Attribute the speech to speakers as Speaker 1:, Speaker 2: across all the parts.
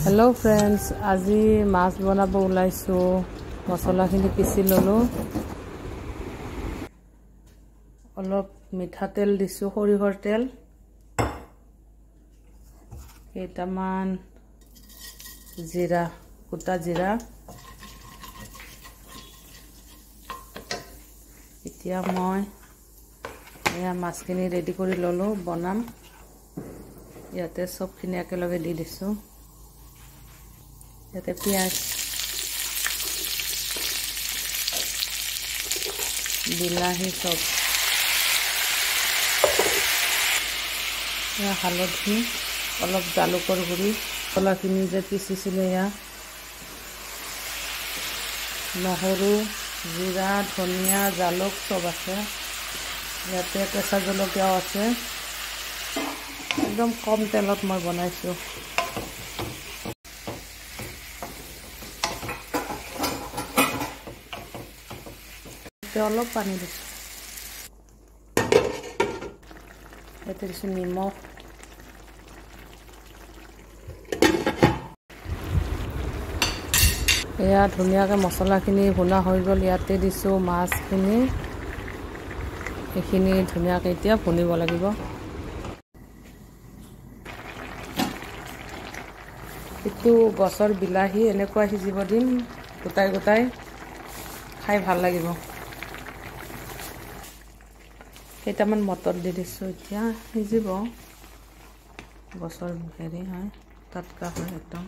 Speaker 1: Hello friends, আজি মাছ বনাব ওলাইছো। মছলাখিনি পিছি ললো। অলপ মিঠা তেল দিছো, সৰিহৰ তেল। কেইটামান জিৰা, গোটা জিৰা। এতিয়া মই এয়া মাছখিনি ৰেডি কৰি ললো, বনাম। ইয়াতে সবখিনি একেলগে দি দিছো। ইয়াতে পিঁয়াজ, বিলাহী, সব হালধি, অলপ জালুকৰ গুড়ি, মছলাখিনি যে পিচিছিলে, এয়া নহৰু, জিৰা, ধনিয়া, জালুক সব আছে। ইয়াতে কেঁচা জলকীয়াও আছে। একদম কম তেলত মই বনাইছো। অলপ পানী দিছো। ইয়াতে দিছো নিমখ, এয়া ধুনীয়াকে মছলাখিনি ভুনা হৈ গ'ল। ইয়াতে দিছো মাছখিনি। এইখিনি ধুনীয়াকে এতিয়া ভুনিব লাগিব। এইটো গছৰ বিলাহী, এনেকুৱা সিজিব দিম, গোটাই গোটাই। খাই ভাল লাগিব। কেইটামান মটৰ দি দিছো, এতিয়া সিজিব। গছৰ হেৰি হয়, টাটকা হয় একদম।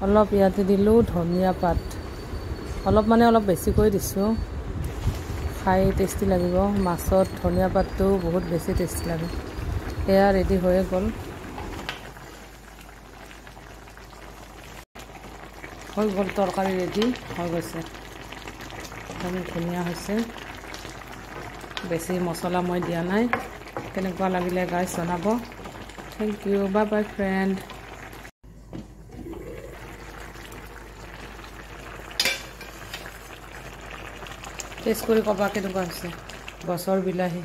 Speaker 1: অলপ ইয়াতে দিলো ধনিয়া পাত, অলপ বেছিকৈ দিছো। খাই টেষ্টি লাগিব। মাছত ধনিয়া পাতটো বহুত বেছি টেষ্টি লাগে। এয়া ৰেডি হৈ গ'ল। তৰকাৰী ৰেডি হৈ গৈছে। একদম ধুনীয়া হৈছে। বেছি মছলা মই দিয়া নাই। কেনেকুৱা লাগিলে গাইজ জনাব। Thank you, bye bye friend. Test কৰি ক'বা কেনেকুৱা হৈছে। গছৰ বিলাহী।